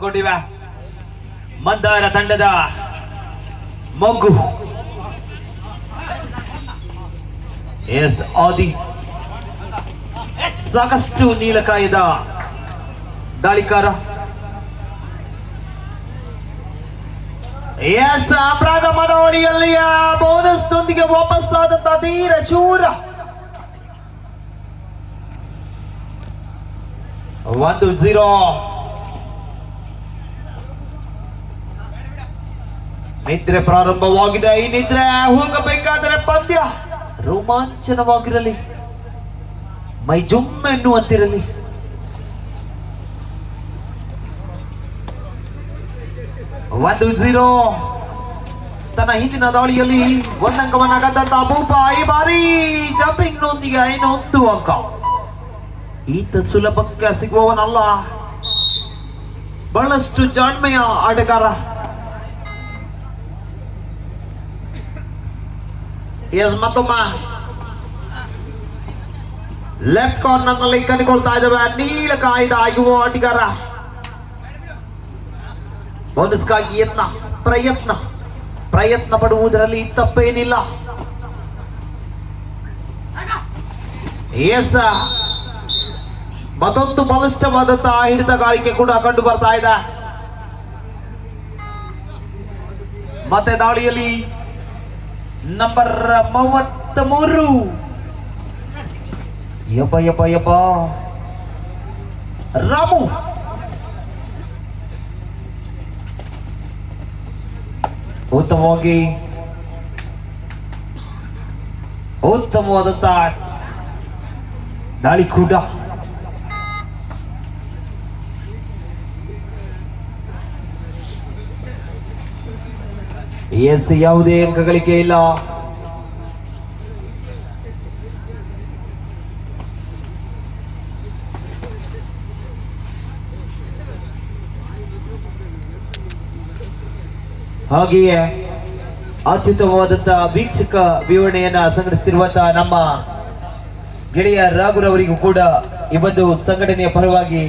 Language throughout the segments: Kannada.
ಗೊಂಡಿವೆ ಮಂದಾರ ತಂಡದ ಮೊಗ್ಗು ಎಸ್ ಆದಿ ಸಾಕಷ್ಟು ನೀಲಕಾಯದ ದಾಳಿಕಾರ ಎಸ್ ಅಪರಾಧ ಮನವಳಿಯಲ್ಲಿಯ ಬೋನಸ್ನೊಂದಿಗೆ ವಾಪಸ್ಸಾದಂತ ತೀರ ಚೂರ 1-0 ನಿದ್ರೆ ಪ್ರಾರಂಭವಾಗಿದೆ. ಈ ನಿದ್ರೆ ಹೋಗಬೇಕಾದರೆ ಪಂದ್ಯ ರೋಮಾಂಚನವಾಗಿರಲಿ, ಮೈ ಜುಮ್ ಎನ್ನುವಂತಿರಲಿ. ತನ್ನ ಹಿಂದಿನ ದಾಳಿಯಲ್ಲಿ ಒಂದಂಕವನ್ನ ಗೆದ್ದಂತ ಭೂಪ ಈ ಬಾರಿ ಜಂಪಿಂಗ್ ನೊಂದಿಗೆ 1 ಅಂಕ. ಈತ ಸುಲಭಕ್ಕೆ ಸಿಗುವವನಲ್ಲ, ಬಹಳಷ್ಟು ಜಾಣ್ಮೆಯ ಆಟಗಾರ. ಎಸ್ ಮತ್ತೊಮ್ಮ ಲೆಫ್ಟ್ ಕಾರ್ನರ್ ನಲ್ಲಿ ಕಂಡುಕೊಳ್ತಾ ಇದ್ದಾವೆ ನೀಲಕಾಯ್ದ ಯುವ ಆಟಗಾರ. ಬೋನಸ್ಗಾಗಿ ಪ್ರಯತ್ನ ಪಡುವುದರಲ್ಲಿ ತಪ್ಪೇನಿಲ್ಲ. ಎಸ್ ಮತ್ತೊಂದು ಬಲಿಷ್ಠವಾದಂತಹ ಹಿಡಿತಗಾರಿಕೆ ಕೂಡ ಕಂಡು ಬರ್ತಾ ಇದೆ. ಮತ್ತೆ ದಾಳಿಯಲ್ಲಿ ನಂಬರ್ 33 ಯಪ್ಪ ರಾಮು ಉತ್ತಮವಾದಂತ ದಾಳಿ ಕೂಡ. ಎಸ್ ಯಾವುದೇ ಅಂಕಗಳಿಕೆ ಇಲ್ಲ. ಹಾಗೆಯೇ ಅತ್ಯುತ್ತಮವಾದಂತಹ ವೀಕ್ಷಕ ವಿವರಣೆಯನ್ನ ಸಂಘಟಿಸುತ್ತಿರುವಂತಹ ನಮ್ಮ ಗೆಳೆಯ ರಾಘುರವರಿಗೂ ಕೂಡ ಈ ಒಂದು ಸಂಘಟನೆಯ ಪರವಾಗಿ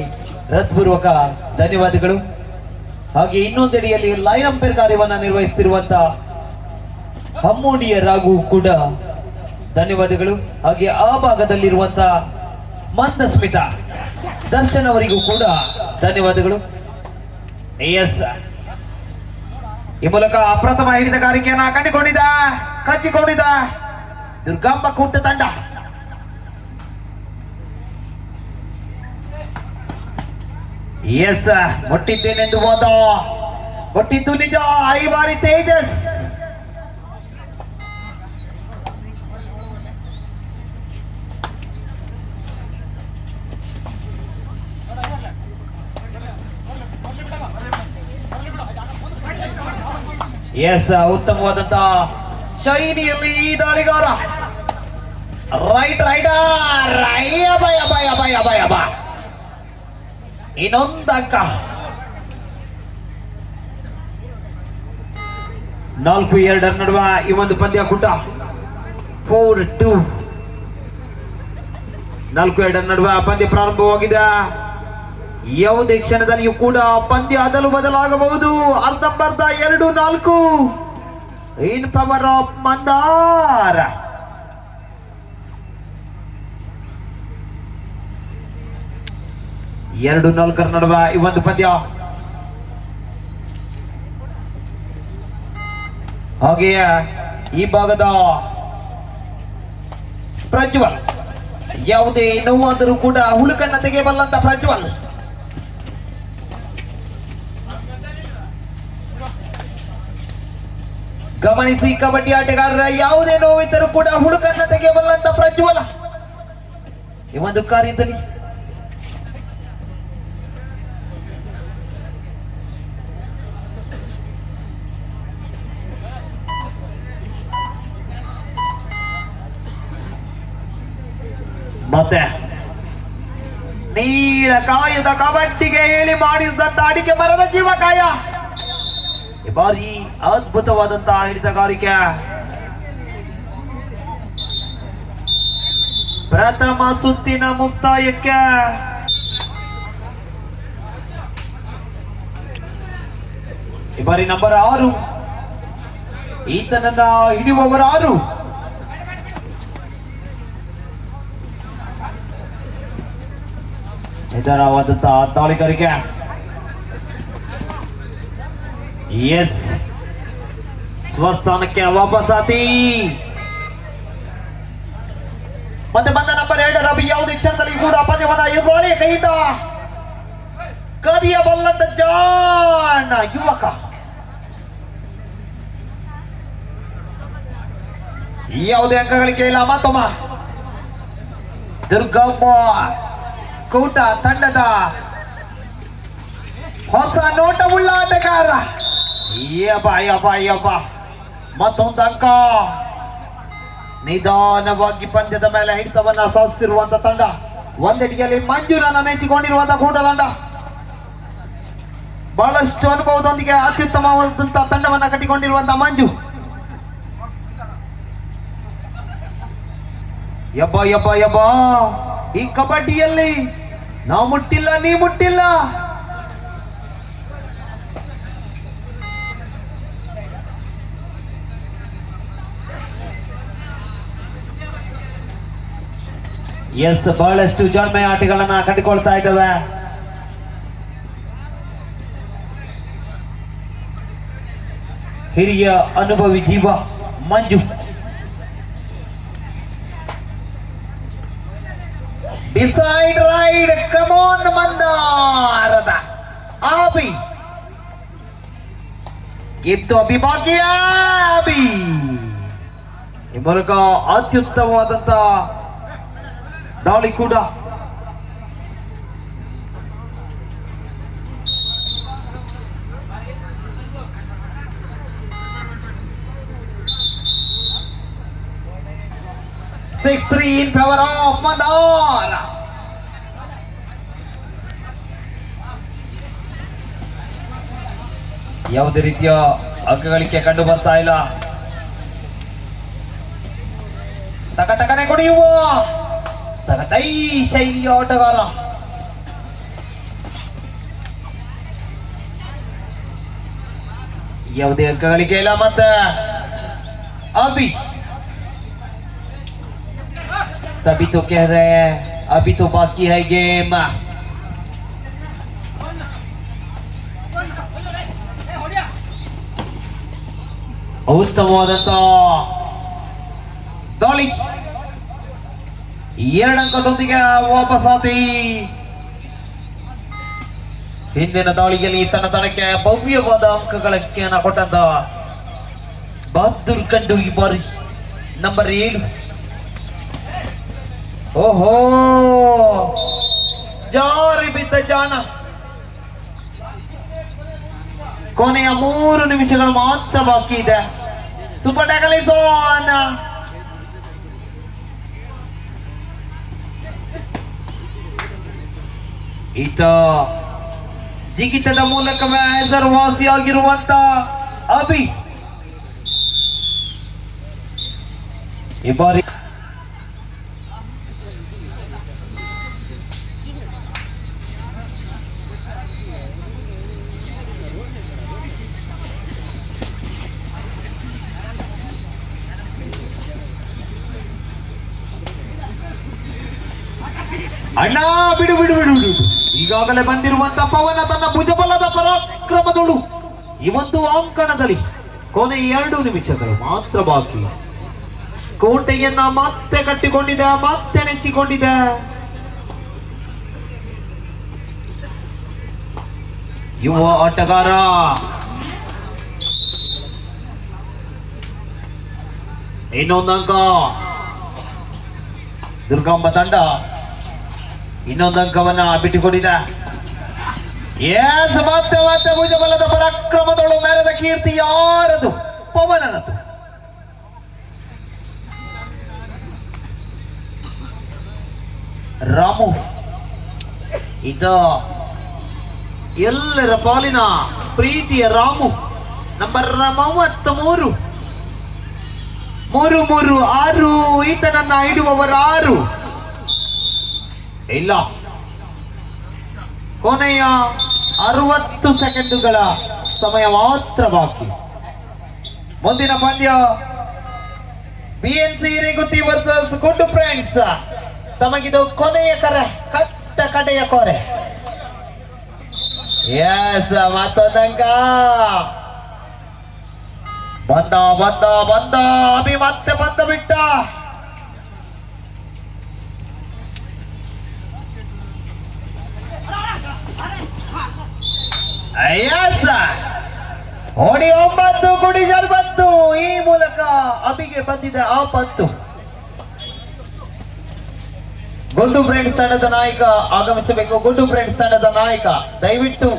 ಹೃತ್ಪೂರ್ವಕ ಧನ್ಯವಾದಗಳು. ಹಾಗೆ ಇನ್ನೊಂದೆಡೆಯಲ್ಲಿ ಲೈನ್ ಅಂಪೈರ್ ಕಾರ್ಯವನ್ನ ನಿರ್ವಹಿಸುತ್ತಿರುವಂತಹ ಹಮ್ಮೋಡಿಯ ರಾಘು ಕೂಡ ಧನ್ಯವಾದಗಳು. ಹಾಗೆ ಆ ಭಾಗದಲ್ಲಿರುವಂತಹ ಮಂದಸ್ಮಿತ ದರ್ಶನ್ ಅವರಿಗೂ ಕೂಡ ಧನ್ಯವಾದಗಳು. ಎಸ್ ಈ ಮೂಲಕ ಪ್ರಥಮ ಹಿಡಿತಗಾರಿಕೆಯನ್ನ ಕಚ್ಚಿಕೊಂಡಿದ್ದ ದುರ್ಗಾಂಬ ಕೂಟ ತಂಡ. ಎಸ್ ಮುಟ್ಟಿದ್ದೇನೆಂದು ಹೋದ, ಮುಟ್ಟಿದ್ದು ನಿಜ. ಈ ಬಾರಿ ತೇಜಸ್ ಎಸ್ ಉತ್ತಮವಾದಂತ ಶೈಲಿಯಲ್ಲಿ ಈ ದಾಳಿಗಾರ ರೈಡರ್ ಇನ್ನೊಂದು ಅಂಕ. 4-2 ನಡುವೆ ಈ ಒಂದು ಪಂದ್ಯ ಕೂಟ 4-2. 4-2 ನಡುವೆ ಪಂದ್ಯ ಪ್ರಾರಂಭವಾಗಿದೆ. ಯಾವುದೇ ಕ್ಷಣದಲ್ಲಿಯೂ ಕೂಡ ಪಂದ್ಯ ಅದಲು ಬದಲಾಗಬಹುದು. ಅರ್ಧಂಬರ್ಧ 2-4 ಇನ್ ಪವರ್ ಆಫ್ ಮಂದಾರ. ಎರಡು 4 ನಡುವೆ ಈ ಒಂದು ಪಂದ್ಯ. ಹಾಗೆಯೇ ಈ ಭಾಗದ ಪ್ರಜ್ವಲ್ ಯಾವುದೇ ನೋವಾದರೂ ಕೂಡ ಹುಳುಕನ್ನ ತೆಗೆಯಬಲ್ಲಂತ ಪ್ರಜ್ವಲ್. ಗಮನಿಸಿ, ಕಬಡ್ಡಿ ಆಟಗಾರರ ಯಾವುದೇ ನೋವಿದ್ದರೂ ಕೂಡ ಹುಳುಕನ್ನ ತೆಗೆಯಬಲ್ಲಂತ ಪ್ರಜ್ವಲ ಈ ಒಂದು ಕಾರ್ಯದಲ್ಲಿ. ಮತ್ತೆ ನೀಲಕಾಯದ ಕಬಡ್ಡಿಗೆ ಹೇಳಿ ಮಾಡಿಸಿದಂತ ಅಡಿಕೆ ಮರದ ಜೀವಕಾಯ ಈ ಬಾರಿ ಅದ್ಭುತವಾದಂತಹ ಹಿಡಿತಗಾರಿಕೆ. ಪ್ರಥಮ ಸುತ್ತಿನ ಮುಕ್ತಾಯಕ್ಕೆ ಈ ಬಾರಿ ನಂಬರ್ 6 ಈತನನ್ನ ಹಿಡಿಯುವವರಾರು? ನಿಧಾನವಾದಂತಹ ತಾಳಿಕರಿಕೆ. ಎಸ್, ಸ್ವಸ್ಥಾನಕ್ಕೆ ವಾಪಸಾತಿ. ಮತ್ತೆ ಬಂದ ನಂಬರ್ 2 ರವಿ ಯಾವುದೇ ಕ್ಷಣದಲ್ಲಿ ಕೂಡ ಪಂದ್ಯವನ್ನ ಎದುರಾಳಿ ಕೈಯಿಂದ ಕದಿಯಬಲ್ಲಂತ ಜಾಣ ಯುವಕ. ಯಾವುದೇ ಅಂಕಗಳಿಗೆ ಇಲ್ಲ. ಮತ್ತೊಮ್ಮ ದುರ್ಗಮ್ಮ ಕೂಟ ತಂಡದ ಹೊಸ ನೋಟವುಳ್ಳ ಆಟಗಾರ. ಯಬ್ಬ ಮತ್ತೊಂದು ಅಂಕ. ನಿಧಾನವಾಗಿ ಪಂದ್ಯದ ಮೇಲೆ ಹಿಡಿತವನ್ನ ಸಾಧಿಸಿರುವಂತ ತಂಡ. ಒಂದೆಟಿಗೆಯಲ್ಲಿ ಮಂಜುರನ್ನ ನೆಚ್ಚಿಕೊಂಡಿರುವಂತ ಕೂಟ ತಂಡ. ಬಹಳಷ್ಟು ಅನುಭವದೊಂದಿಗೆ ಅತ್ಯುತ್ತಮವಾದಂತಹ ತಂಡವನ್ನ ಕಟ್ಟಿಕೊಂಡಿರುವಂತಹ ಮಂಜು. ಯಬ್ಬ ಈ ಕಬಡ್ಡಿಯಲ್ಲಿ ನಾವು ಮುಟ್ಟಿಲ್ಲ, ನೀ ಮುಟ್ಟಿಲ್ಲ. ಎಸ್, ಬಹಳಷ್ಟು ಜಾಣ್ಮೆ ಆಟಗಳನ್ನ ಕಟ್ಟಿಕೊಳ್ತಾ ಇದ್ದಾವೆ. ಹಿರಿಯ ಅನುಭವಿ ಜೀವ ಮಂಜು. ಡಿಸೈಡ್ ರೈಡ್, ಕಮೋನ್ ಮಂದಾರದ ಆಬಿ ಗಿತ್ತು ಅಭಿಭಾಗ್ಯ ಅಬಿ. ಈ ಮೂಲಕ ಅತ್ಯುತ್ತಮವಾದಂತ ದಾಳಿ ಕೂಡ. Six 3 in favor of Mandar. ಯಾವುದೇ ರೀತಿಯ ಅಂಕಗಳಿಕೆ ಕಂಡು ಬರ್ತಾ ಇಲ್ಲ. ತಕನೆ ಕುಡಿಯುವ ತಕತೈ ಶೈಲಿಯ ಆಟಗಾರ. ಯಾವುದೇ ಅಂಕಗಳಿಕೆ ಇಲ್ಲ. ಮತ್ತೆ ಅಭಿ सभी तो कह रहे हैं अभी तो बाकी है गेम. ಉತ್ತಮವಾದಂತ ದಾಳಿ. 2 ಅಂಕದೊಂದಿಗೆ ವಾಪಸಾತಿ. ಹಿಂದಿನ ದಾಳಿಯಲ್ಲಿ ತನ್ನ ತಂಡಕ್ಕೆ ಭವ್ಯವಾದ ಅಂಕಗಳನ್ನು ಕೊಟ್ಟಂತ ಬಹದ್ದೂರ್ ಕಂಡು ಈ ಬಾರಿ ನಂಬರ್ 7. ಓಹೋ, ಜಾರಿ ಬಿದ್ದ ಜಾಣ. ಕೊನೆಯ 3 ನಿಮಿಷಗಳು ಮಾತ್ರ ಬಾಕಿ ಇದೆ. Super tackle is on. ಈತ ಜಿಗಿತದ ಮೂಲಕವೇ ಹೆಸರುವಾಸಿಯಾಗಿರುವಂತ ಅಭಿ ಈ ಬಾರಿ ಅಣ್ಣ ಬಿಡು ಬಿಡು ಬಿಡು ಬಿಡು. ಈಗಾಗಲೇ ಬಂದಿರುವಂತ ಪವನ ತನ್ನ ಭುಜಬಲದ ಪರಾಕ್ರಮದಳು ಈ ಒಂದು ಅಂಕಣದಲ್ಲಿ ಕೊನೆ 2 ನಿಮಿಷಗಳು ಮಾತ್ರ ಬಾಕಿ. ಕೋಟೆಯನ್ನ ಮತ್ತೆ ಕಟ್ಟಿಕೊಂಡಿದೆ, ಮತ್ತೆ ನೆಚ್ಚಿಕೊಂಡಿದೆ. ಯುವ ಆಟಗಾರ ಇನ್ನೊಂದು ಅಂಕ. ದುರ್ಗಾಂಬ ತಂಡ ಇನ್ನೊಂದು ಅಂಕವನ್ನ ಬಿಟ್ಟುಕೊಂಡಿದೆ. ಮತ್ತೆ ಮತ್ತೆ ಭುಜಬಲದ ಪರಾಕ್ರಮದಳು ಮೆರೆದ ಕೀರ್ತಿ ಯಾರದು? ಪವನನದು. ರಾಮು ಇದ ಎಲ್ಲರ ಪಾಲಿನ ಪ್ರೀತಿಯ ರಾಮು. ನಂಬರ್ 33 3-3-6. ಈತನನ್ನ ಹಿಡುವವರಾರು ಇಲ್ಲ. ಕೊನೆಯ 60 ಸೆಕೆಂಡುಗಳ ಸಮಯ ಮಾತ್ರ ಬಾಕಿ. ಮುಂದಿನ ಪಂದ್ಯ BNC ಹಿರೇಗುತ್ತಿ ವರ್ಸಸ್ ಗುಡ್ಡು ಫ್ರೆಂಡ್ಸ್. ತಮಗಿದು ಕೊನೆಯ ಕರೆ, ಕಡೆಯ ಕೊರೆ. ಎಸ್, ಮತ್ತೊಂದಂಕ ಬಂದ ಅಭಿ ಮತ್ತೆ ಬಂದ ಬಿಟ್ಟ. ಎಸ್, ಓಡಿ 9 ಗುಡಿಜಲ್ ಬಂತು. ಈ ಮೂಲಕ ಅಭಿಗೆ ಬಂದಿದೆ ಆ ಪಂತು. ಗುಡ್ಡು ಫ್ರೆಂಡ್ಸ್ ತಂಡದ ನಾಯಕ ಆಗಮಿಸಬೇಕು. ಗುಡ್ಡು ಫ್ರೆಂಡ್ಸ್ ತಂಡದ ನಾಯಕ ದಯವಿಟ್ಟು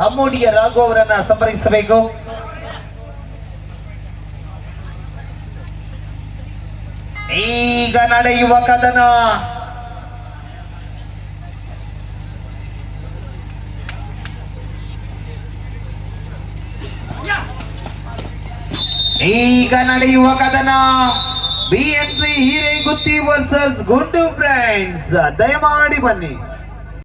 ಅಮ್ಮೋಡಿಯ ರಾಘು ಅವರನ್ನ ಸಂಪರ್ಕಿಸಬೇಕು. ಈಗ ನಡೆಯುವ ಕದನ BNC ಹಿರೇಗುತ್ತಿ ವರ್ಸಸ್ ಗುಡ್ಡು ಫ್ರೆಂಡ್ಸ್. ದಯಮಾಡಿ ಬನ್ನಿ.